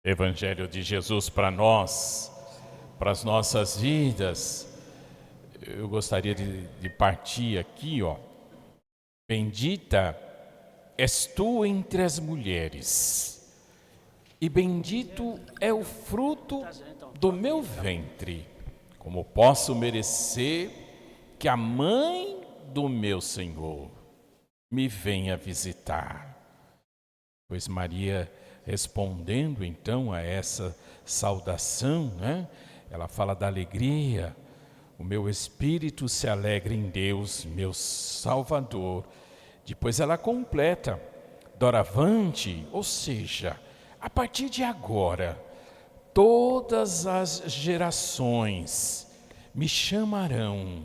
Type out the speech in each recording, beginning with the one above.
Evangelho de Jesus para nós, para as nossas vidas. Eu gostaria de partir aqui, ó. Bendita és tu entre as mulheres, e bendito é o fruto do meu ventre. Como posso merecer que a mãe do meu Senhor me venha visitar? Pois Maria, respondendo então a essa saudação, né? Ela fala da alegria. O meu espírito se alegra em Deus, meu Salvador. Depois ela completa, doravante, ou seja, a partir de agora, todas as gerações me chamarão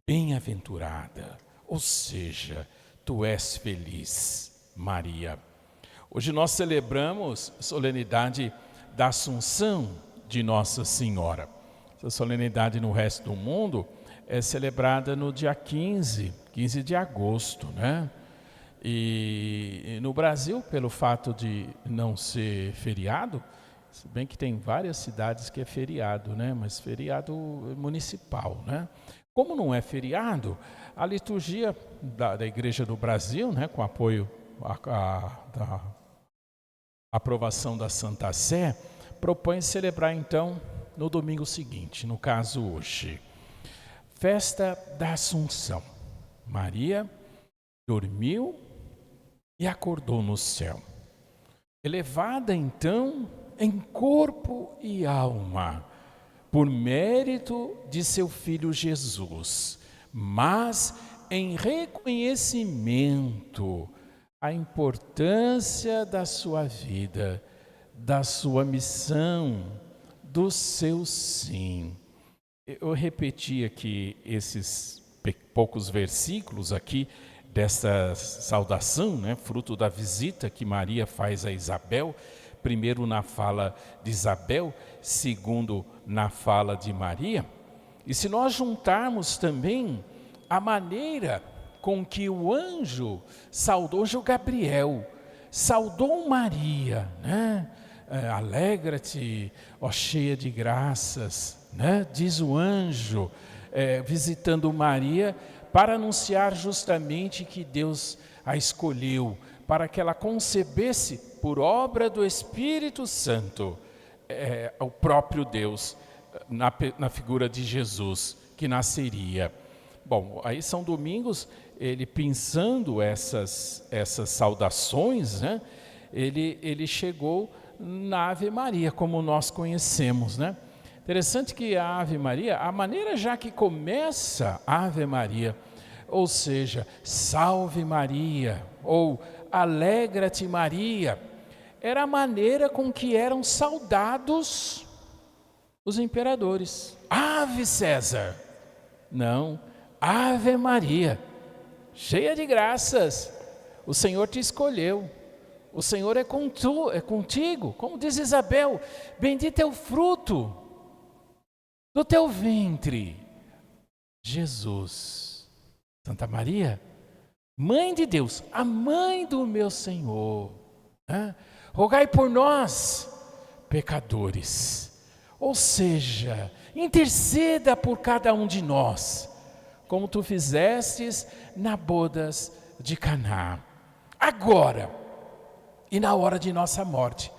bem-aventurada, ou seja, tu és feliz, Maria. Hoje nós celebramos a solenidade da Assunção de Nossa Senhora. Essa solenidade no resto do mundo é celebrada no dia 15 de agosto, né? E no Brasil, pelo fato de não ser feriado, se bem que tem várias cidades que é feriado, né? Mas feriado municipal, né? Como não é feriado, a liturgia da Igreja do Brasil, né, com apoio da aprovação da Santa Sé, propõe celebrar então no domingo seguinte, no caso hoje, festa da Assunção. Maria dormiu e acordou no céu, elevada então em corpo e alma, por mérito de seu Filho Jesus, mas em reconhecimento à importância da sua vida, da sua missão, do seu sim. Eu repeti aqui esses poucos versículos aqui desta saudação, né, fruto da visita que Maria faz a Isabel, primeiro na fala de Isabel, segundo na fala de Maria. E se nós juntarmos também a maneira com que o anjo Gabriel saudou Maria, né? Alegra-te, ó cheia de graças, né? Diz o anjo, visitando Maria, para anunciar justamente que Deus a escolheu, para que ela concebesse, por obra do Espírito Santo, o próprio Deus, na figura de Jesus, que nasceria. Bom, aí são domingos, ele pensando essas saudações, né? Ele chegou na Ave Maria, como nós conhecemos, né? Interessante que a Ave Maria, a maneira já que começa a Ave Maria, ou seja, Salve Maria, ou Alegra-te Maria, era a maneira com que eram saudados os imperadores. Ave César! Não, Ave Maria, cheia de graças, o Senhor te escolheu. O Senhor é contigo, como diz Isabel, bendito é o fruto do teu ventre, Jesus. Santa Maria, Mãe de Deus, a mãe do meu Senhor, né? Rogai por nós, pecadores. Ou seja, interceda por cada um de nós, como tu fizestes na bodas de Caná. Agora, e na hora de nossa morte,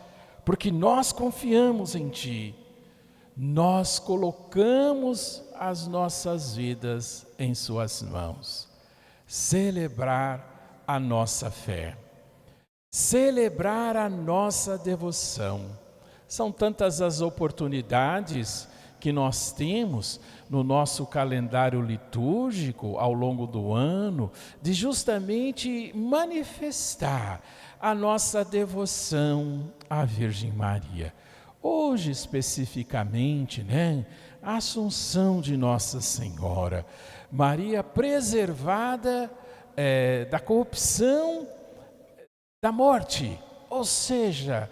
porque nós confiamos em Ti, nós colocamos as nossas vidas em Suas mãos. Celebrar a nossa fé, celebrar a nossa devoção. São tantas as oportunidades que nós temos no nosso calendário litúrgico ao longo do ano, de justamente manifestar a nossa devoção à Virgem Maria. Hoje, especificamente, né, a Assunção de Nossa Senhora, Maria preservada da corrupção, da morte, ou seja,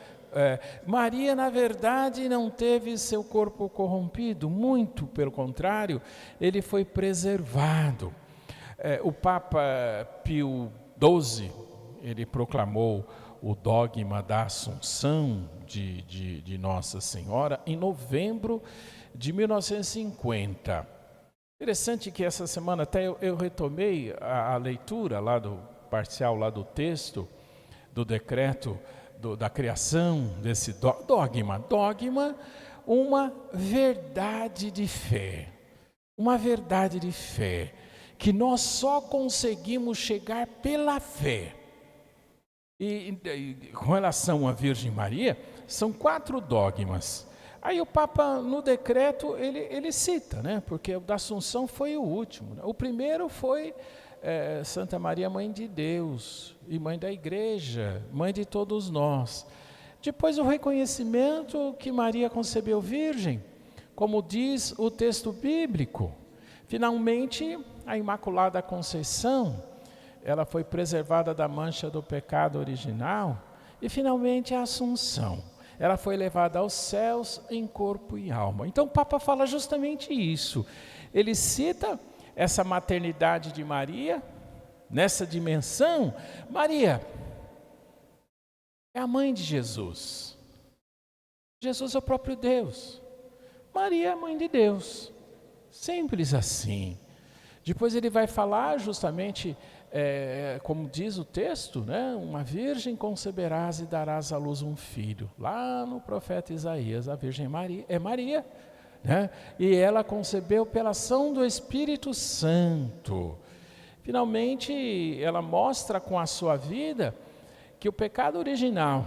Maria, na verdade, não teve seu corpo corrompido, muito pelo contrário, ele foi preservado. O Papa Pio XII, ele proclamou o dogma da Assunção de Nossa Senhora em novembro de 1950. Interessante que essa semana até eu retomei a leitura lá do parcial lá do texto, do decreto da criação desse dogma, uma verdade de fé, que nós só conseguimos chegar pela fé. E com relação à Virgem Maria, são 4 dogmas. Aí o Papa, no decreto, ele cita, né? Porque o da Assunção foi o último. Né? O primeiro foi Santa Maria, Mãe de Deus e Mãe da Igreja, Mãe de todos nós. Depois o reconhecimento que Maria concebeu virgem, como diz o texto bíblico. Finalmente, a Imaculada Conceição, ela foi preservada da mancha do pecado original. E finalmente a Assunção. Ela foi levada aos céus em corpo e alma. Então o Papa fala justamente isso. Ele cita essa maternidade de Maria, nessa dimensão. Maria é a mãe de Jesus. Jesus é o próprio Deus. Maria é a mãe de Deus. Simples assim. Depois ele vai falar justamente, como diz o texto, né? Uma virgem conceberás e darás à luz um filho. Lá no profeta Isaías, a Virgem Maria é Maria, né? E ela concebeu pela ação do Espírito Santo. Finalmente, ela mostra com a sua vida que o pecado original,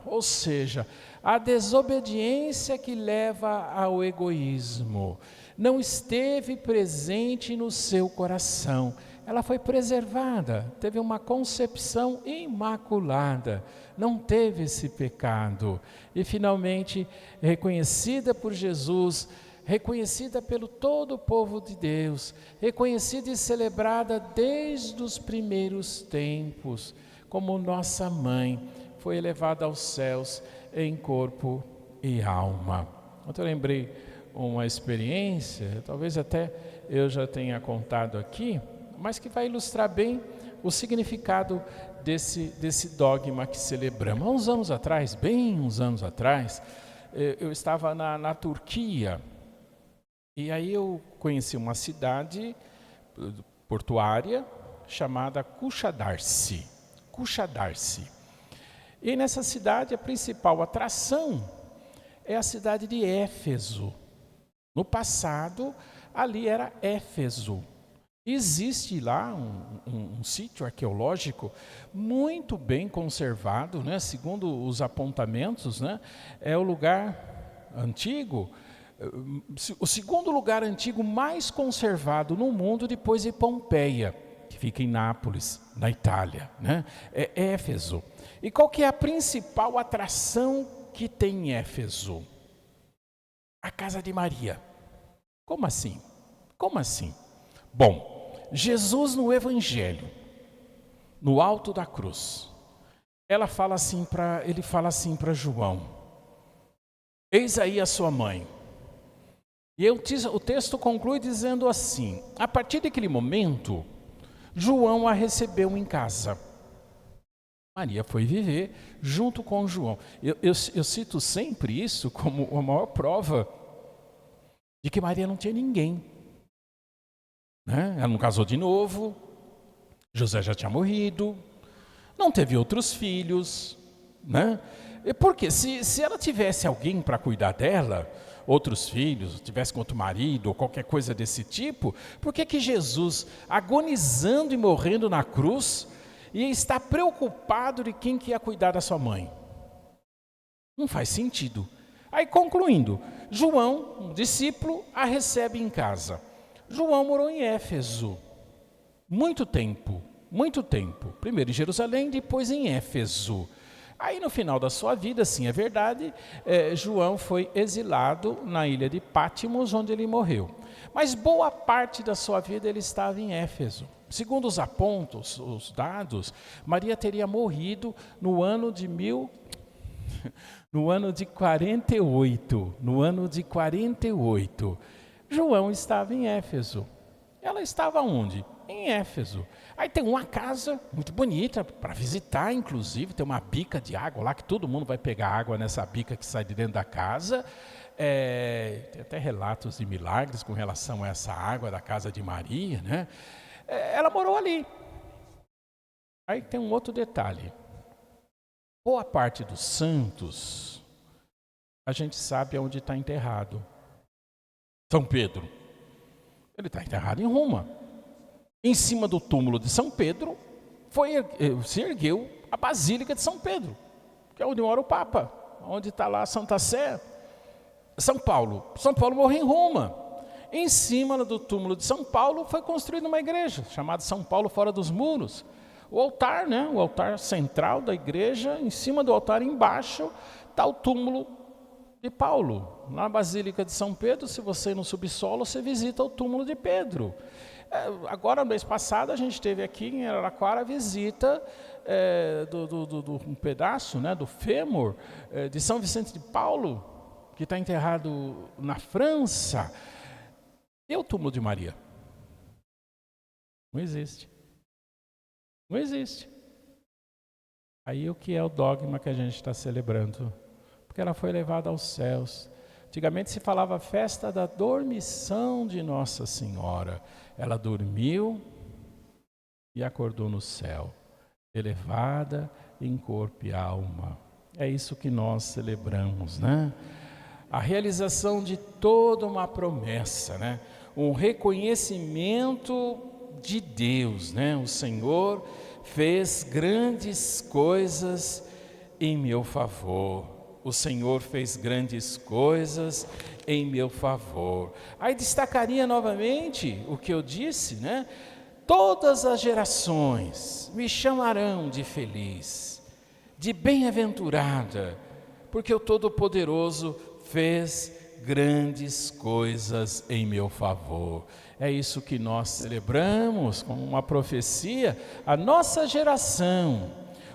ou seja, a desobediência que leva ao egoísmo, não esteve presente no seu coração. Ela foi preservada, teve uma concepção imaculada, não teve esse pecado. E finalmente, reconhecida por Jesus, reconhecida pelo todo o povo de Deus, reconhecida e celebrada desde os primeiros tempos, como nossa mãe, foi elevada aos céus em corpo e alma. Ontem eu lembrei uma experiência, talvez até eu já tenha contado aqui, mas que vai ilustrar bem o significado desse dogma que celebramos. Há uns anos atrás, bem uns anos atrás, eu estava na Turquia, e aí eu conheci uma cidade portuária chamada Kuşadası. E nessa cidade a principal atração é a cidade de Éfeso. No passado, ali era Éfeso. Existe lá um sítio arqueológico muito bem conservado, né? Segundo os apontamentos, né? É o lugar antigo, o segundo lugar antigo mais conservado no mundo, depois de Pompeia, que fica em Nápoles, na Itália, né? É Éfeso. E qual que é a principal atração que tem em Éfeso? A casa de Maria. Como assim? Como assim? Bom, Jesus no Evangelho, no alto da cruz, ele fala assim para João: eis aí a sua mãe. E o texto conclui dizendo assim: a partir daquele momento, João a recebeu em casa. Maria foi viver junto com João. Eu cito sempre isso como a maior prova de que Maria não tinha ninguém. Né? Ela não casou de novo, José já tinha morrido, não teve outros filhos. Né? Porque se ela tivesse alguém para cuidar dela, outros filhos, tivesse com outro marido ou qualquer coisa desse tipo, por que Jesus, agonizando e morrendo na cruz, ia estar preocupado de quem que ia cuidar da sua mãe? Não faz sentido. Aí concluindo, João, um discípulo, a recebe em casa. João morou em Éfeso, muito tempo, primeiro em Jerusalém, depois em Éfeso. Aí no final da sua vida, sim, é verdade, João foi exilado na ilha de Pátimos, onde ele morreu. Mas boa parte da sua vida ele estava em Éfeso. Segundo os apontos, os dados, Maria teria morrido no ano de 48. João estava em Éfeso. Ela estava onde? em Éfeso. Aí tem uma casa muito bonita para visitar, inclusive, tem uma bica de água lá, que todo mundo vai pegar água nessa bica que sai de dentro da casa. Tem até relatos de milagres com relação a essa água da casa de Maria, né? Ela morou ali. Aí tem um outro detalhe. Boa parte dos santos, a gente sabe onde está enterrado. São Pedro, ele está enterrado em Roma. Em cima do túmulo de São Pedro, se ergueu a Basílica de São Pedro, que é onde mora o Papa, onde está lá a Santa Sé. São Paulo morreu em Roma. Em cima do túmulo de São Paulo foi construída uma igreja, chamada São Paulo Fora dos Muros. O altar, né? O altar central da igreja, em cima do altar embaixo está o túmulo de Paulo. Na Basílica de São Pedro, se você ir no subsolo, você visita o túmulo de Pedro. Agora, no mês passado, a gente teve aqui em Araraquara a visita um pedaço, né, do fêmur de São Vicente de Paulo, que está enterrado na França. E o túmulo de Maria? Não existe. Não existe. Aí o que é o dogma que a gente está celebrando? Porque ela foi levada aos céus. Antigamente se falava festa da dormição de Nossa Senhora. Ela dormiu e acordou no céu, elevada em corpo e alma. É isso que nós celebramos, né? A realização de toda uma promessa, né? Um reconhecimento de Deus, né? O Senhor fez grandes coisas em meu favor. O Senhor fez grandes coisas em meu favor. Aí destacaria novamente o que eu disse, né? Todas as gerações me chamarão de feliz, de bem-aventurada, porque o Todo-Poderoso fez grandes coisas em meu favor. É isso que nós celebramos como uma profecia. A nossa geração,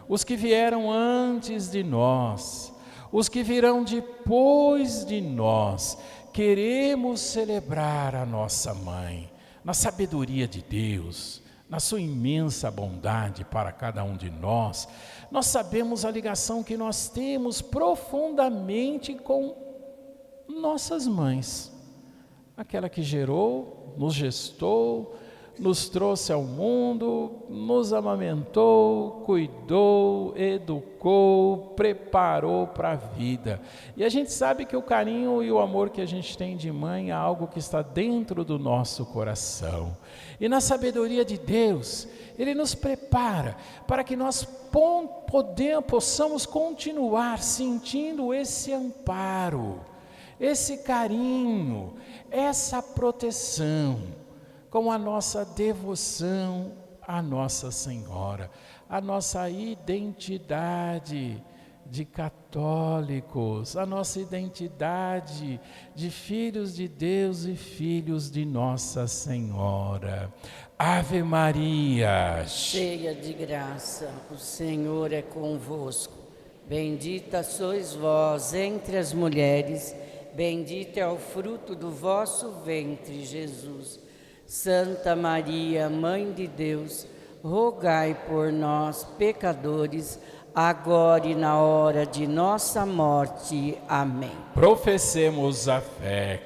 os que vieram antes de nós, os que virão depois de nós, queremos celebrar a nossa mãe, na sabedoria de Deus, na sua imensa bondade para cada um de nós. Nós sabemos a ligação que nós temos profundamente com nossas mães, aquela que gerou, nos gestou, nos trouxe ao mundo, nos amamentou, cuidou, educou, preparou para a vida. E a gente sabe que o carinho e o amor que a gente tem de mãe é algo que está dentro do nosso coração. E na sabedoria de Deus, Ele nos prepara para que nós possamos continuar sentindo esse amparo, esse carinho, essa proteção, com a nossa devoção à Nossa Senhora, a nossa identidade de católicos, a nossa identidade de filhos de Deus e filhos de Nossa Senhora. Ave Maria, cheia de graça, o Senhor é convosco. Bendita sois vós entre as mulheres, bendito é o fruto do vosso ventre, Jesus. Santa Maria, Mãe de Deus, rogai por nós, pecadores, agora e na hora de nossa morte. Amém. Professemos a fé.